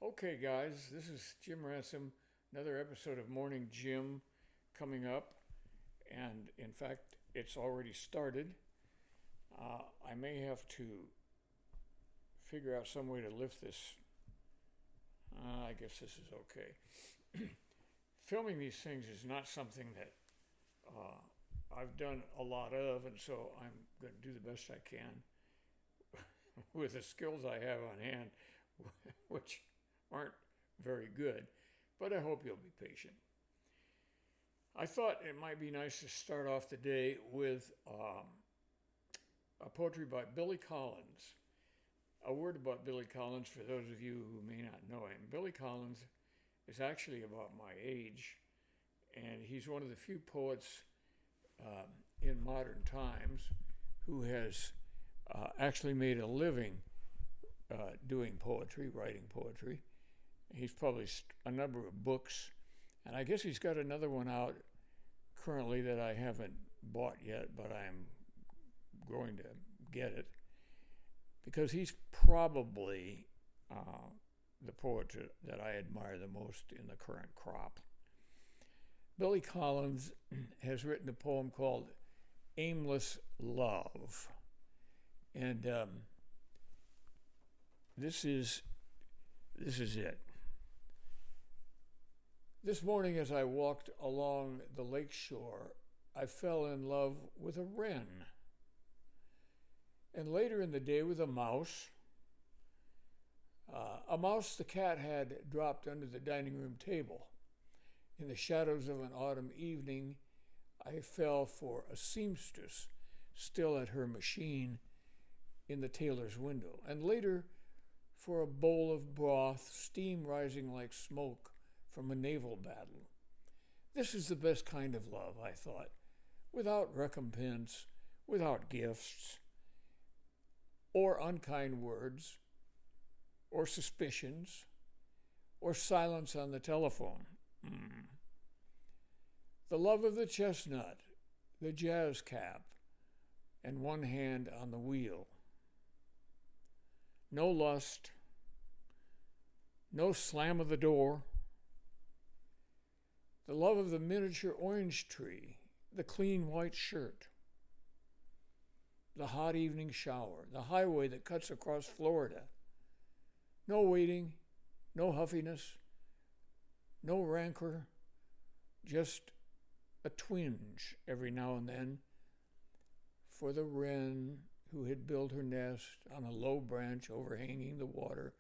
Okay, guys, this is Jim Ransom. Another episode of Morning Jim coming up, and in fact, it's already started. I may have to figure out some way to lift this. I guess this is okay. Filming these things is not something that I've done a lot of, and so I'm going to do the best I can with the skills I have on hand, which aren't very good, but I hope you'll be patient. I thought it might be nice to start off the day with a poetry by Billy Collins. A word about Billy Collins for those of you who may not know him. Billy Collins is actually about my age, and he's one of the few poets in modern times who has actually made a living doing poetry, writing poetry. He's published a number of books, and I guess he's got another one out currently that I haven't bought yet, but I'm going to get it because he's probably the poet that I admire the most in the current crop. Billy Collins has written a poem called Aimless Love, and this is it. This morning, as I walked along the lake shore, I fell in love with a wren. And later in the day, with a mouse. A mouse the cat had dropped under the dining room table. In the shadows of an autumn evening, I fell for a seamstress still at her machine in the tailor's window. And later, for a bowl of broth, steam rising like smoke from a naval battle. This is the best kind of love, I thought, without recompense, without gifts, or unkind words, or suspicions, or silence on the telephone. The love of the chestnut, the jazz cap, and one hand on the wheel. No lust, no slam of the door. The love of the miniature orange tree, the clean white shirt, the hot evening shower, the highway that cuts across Florida. No waiting, no huffiness, no rancor, just a twinge every now and then for the wren who had built her nest on a low branch overhanging the water,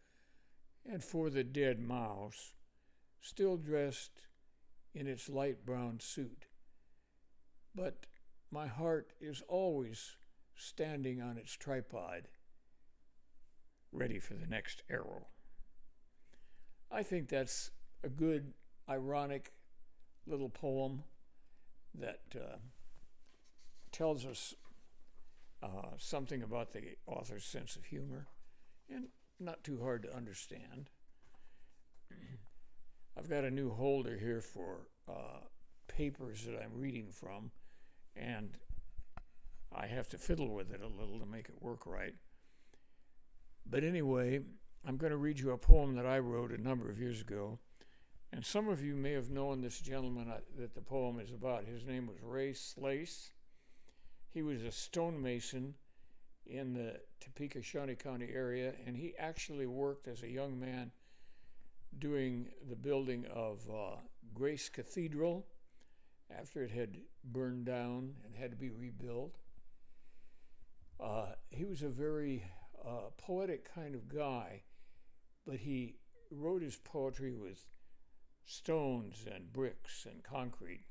and for the dead mouse, still dressed in its light brown suit. But my heart is always standing on its tripod, ready for the next arrow. I think that's a good, ironic little poem that tells us something about the author's sense of humor, and not too hard to understand. I've got a new holder here for papers that I'm reading from, and I have to fiddle with it a little to make it work right. But anyway, I'm going to read you a poem that I wrote a number of years ago, and some of you may have known this gentleman that the poem is about. His name was Ray Slace. He was a stonemason in the Topeka, Shawnee County area, and he actually worked as a young man doing the building of Grace Cathedral after it had burned down and had to be rebuilt. He was a very poetic kind of guy, but he wrote his poetry with stones and bricks and concrete.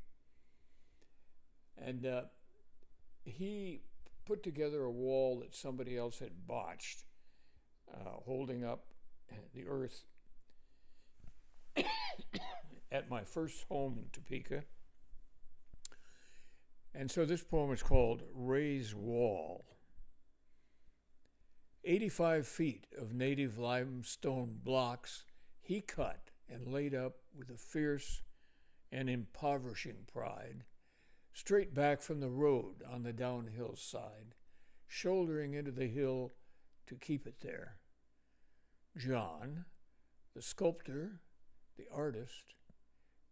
And he put together a wall that somebody else had botched, holding up the earth at my first home in Topeka. And so this poem is called Ray's Wall. 85 feet of native limestone blocks he cut and laid up with a fierce and impoverishing pride, straight back from the road on the downhill side, shouldering into the hill to keep it there. John, The sculptor, the artist,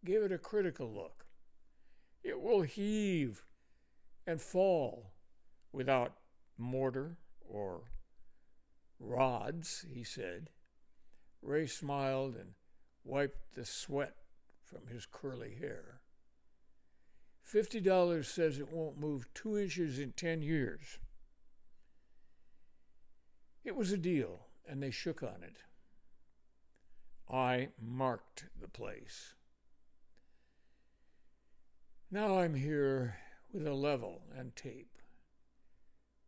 gave it a critical look. It will heave and fall without mortar or rods, he said. Ray smiled and wiped the sweat from his curly hair. $50 says it won't move 2 inches in 10 years. It was a deal, and they shook on it. I marked the place. Now I'm here with a level and tape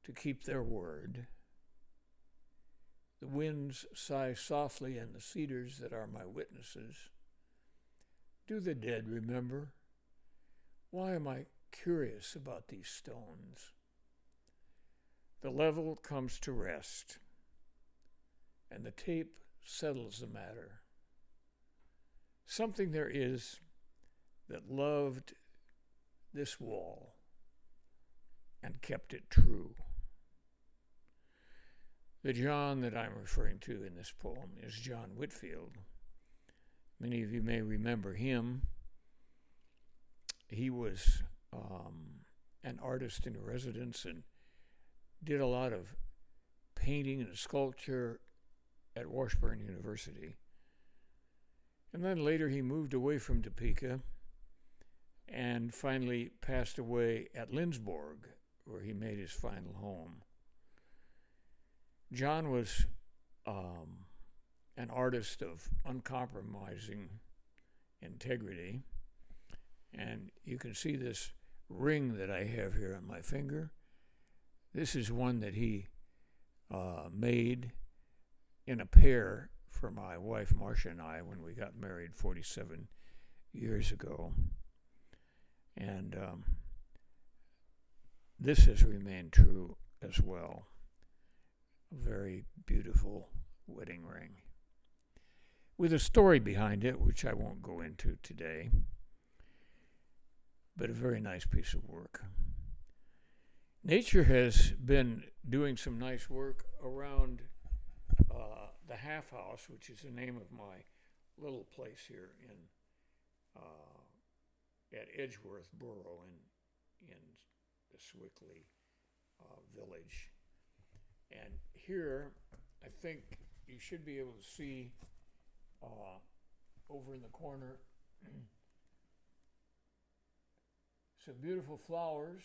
to keep their word. The winds sigh softly in the cedars that are my witnesses. Do the dead remember? Why am I curious about these stones? The level comes to rest, and the tape settles the matter. Something there is that loved this wall and kept it true. The John that I'm referring to in this poem is John Whitfield. Many of you may remember him. He was an artist in residence and did a lot of painting and sculpture at Washburn University. And then later he moved away from Topeka and finally passed away at Lindsborg, where he made his final home. John was an artist of uncompromising integrity, and you can see this ring that I have here on my finger. This is one that he made in a pair for my wife Marcia and I when we got married 47 years ago. And this has remained true as well. A very beautiful wedding ring with a story behind it, which I won't go into today, but a very nice piece of work. Nature has been doing some nice work around the Half House, which is the name of my little place here in at Edgeworth Borough in the Swickley village. And here, I think you should be able to see over in the corner some beautiful flowers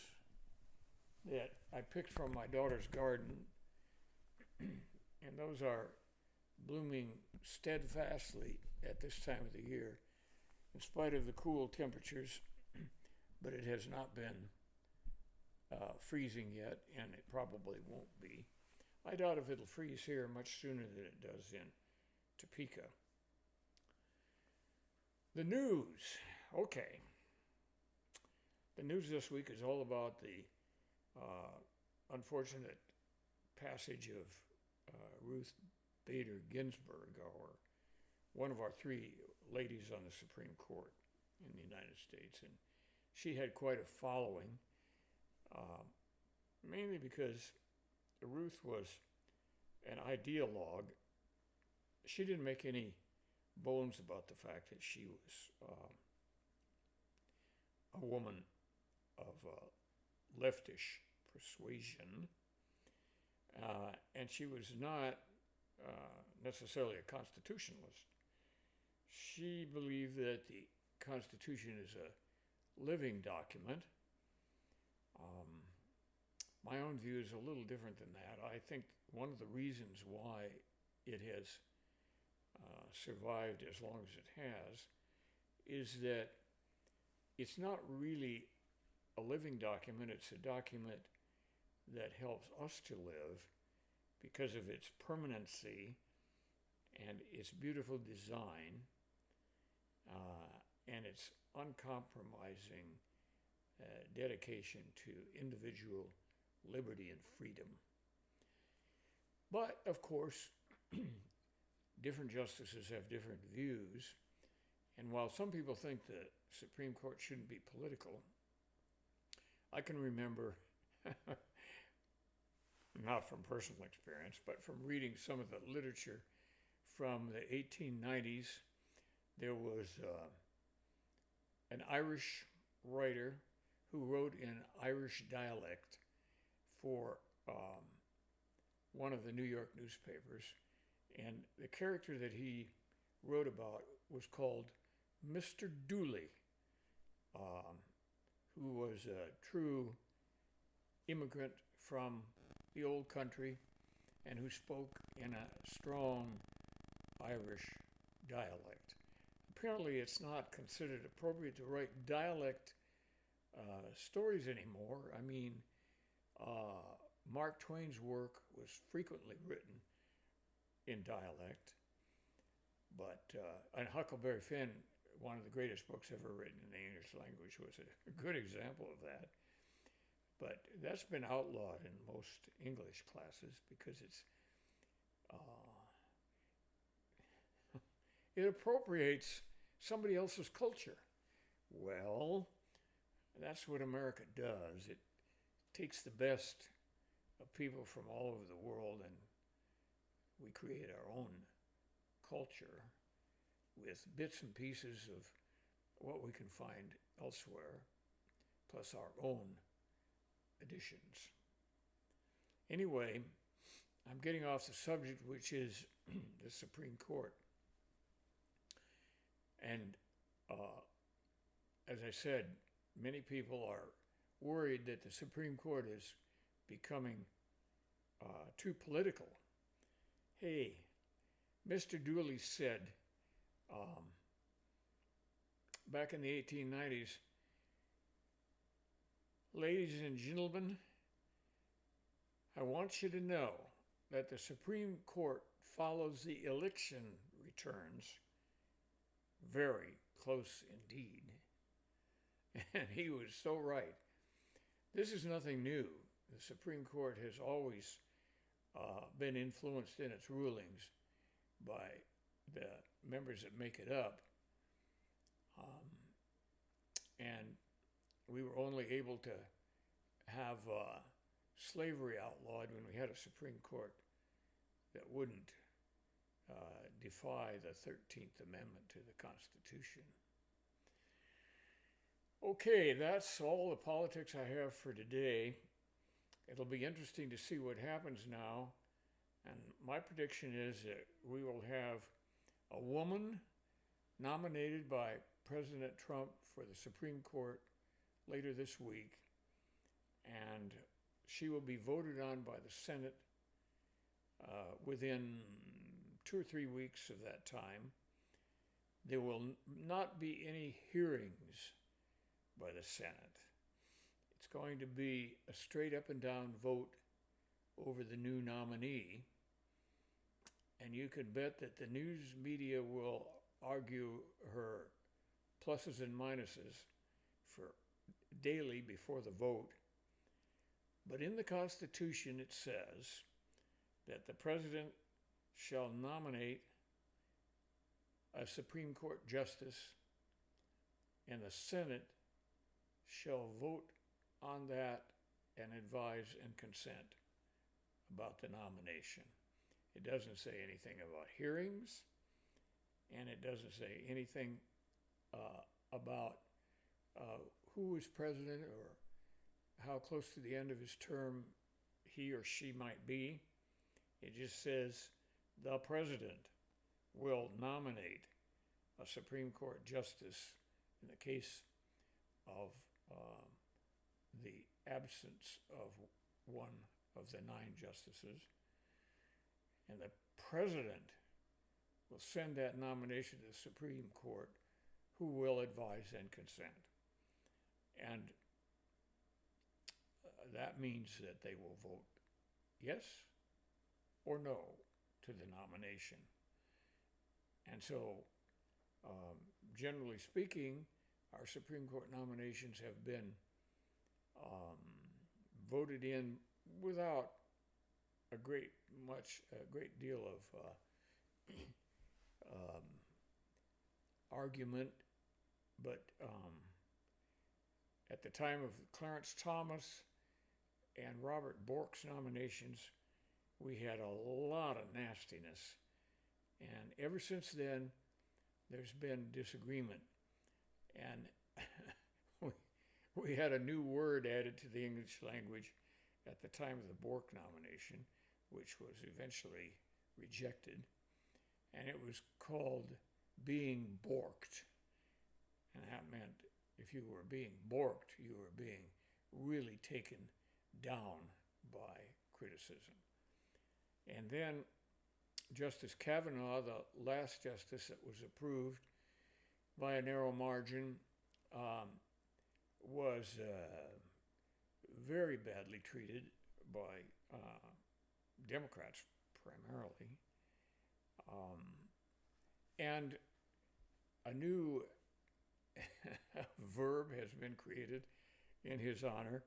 that I picked from my daughter's garden. And those are blooming steadfastly at this time of the year, in spite of the cool temperatures, but it has not been freezing yet, and it probably won't be. I doubt if it'll freeze here much sooner than it does in Topeka. The news. Okay. The news this week is all about the unfortunate passage of Ruth Bader Ginsburg, or one of our 3 ladies on the Supreme Court in the United States. And she had quite a following, mainly because Ruth was an ideologue. She didn't make any bones about the fact that she was a woman of leftish persuasion, and she was not necessarily a constitutionalist. She believed that the Constitution is a living document. My own view is a little different than that. I think one of the reasons why it has survived as long as it has is that it's not really a living document. It's a document that helps us to live because of its permanency and its beautiful design and its uncompromising dedication to individual liberty and freedom. But, of course, different justices have different views, and while some people think the Supreme Court shouldn't be political, I can remember, not from personal experience, but from reading some of the literature from the 1890s. There was an Irish writer who wrote in Irish dialect for one of the New York newspapers. And the character that he wrote about was called Mr. Dooley, who was a true immigrant from the old country and who spoke in a strong Irish dialect. Apparently, it's not considered appropriate to write dialect stories anymore. I mean, Mark Twain's work was frequently written in dialect, but and Huckleberry Finn, one of the greatest books ever written in the English language, was a good example of that. But that's been outlawed in most English classes because it appropriates somebody else's culture. Well, that's what America does. It takes the best of people from all over the world and we create our own culture with bits and pieces of what we can find elsewhere, plus our own additions. Anyway, I'm getting off the subject, which is the Supreme Court. And as I said, many people are worried that the Supreme Court is becoming too political. Hey, Mr. Dooley said back in the 1890s, ladies and gentlemen, I want you to know that the Supreme Court follows the election returns very close indeed. And he was so right. This is nothing new. The Supreme Court has always been influenced in its rulings by the members that make it up. And we were only able to have slavery outlawed when we had a Supreme Court that wouldn't defy the 13th Amendment to the Constitution. Okay, that's all the politics I have for today. It'll be interesting to see what happens now. And my prediction is that we will have a woman nominated by President Trump for the Supreme Court later this week. And she will be voted on by the Senate within 2 or 3 weeks of that time. There will not be any hearings by the Senate. It's going to be a straight up and down vote over the new nominee. And you can bet that the news media will argue her pluses and minuses for daily before the vote. But in the Constitution it says that the president shall nominate a Supreme Court justice and the Senate shall vote on that and advise and consent about the nomination. It doesn't say anything about hearings, and it doesn't say anything about who is president or how close to the end of his term he or she might be. It just says the president will nominate a Supreme Court justice in the case of the absence of one of the 9 justices. And the president will send that nomination to the Supreme Court, who will advise and consent. And that means that they will vote yes or no to the nomination. And so, generally speaking, our Supreme Court nominations have been voted in without a great deal of argument, but at the time of Clarence Thomas and Robert Bork's nominations, we had a lot of nastiness And ever since then, there's been disagreement. And we had a new word added to the English language at the time of the Bork nomination, which was eventually rejected. And it was called being borked. And that meant if you were being borked, you were being really taken down by criticism. And then Justice Kavanaugh, the last justice that was approved by a narrow margin, was very badly treated by Democrats primarily. And a new verb has been created in his honor.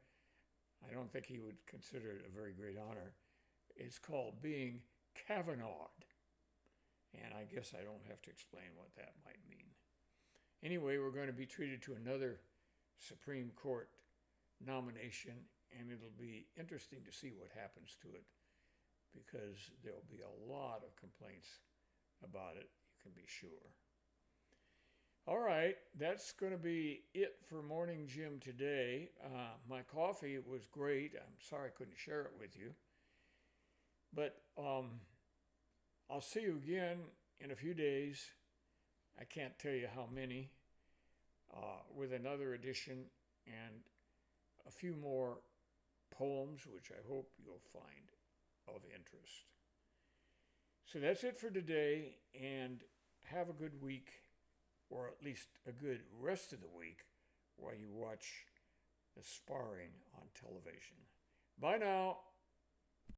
I don't think he would consider it a very great honor. It's called being Kavanaugh'd. And I guess I don't have to explain what that might mean. Anyway, we're going to be treated to another Supreme Court nomination, and it'll be interesting to see what happens to it, because there'll be a lot of complaints about it, you can be sure. All right, that's going to be it for Morning Jim today. My coffee was great. I'm sorry I couldn't share it with you. But I'll see you again in a few days. I can't tell you how many, with another edition and a few more poems, which I hope you'll find of interest. So that's it for today, and have a good week, or at least a good rest of the week while you watch the sparring on television. Bye now.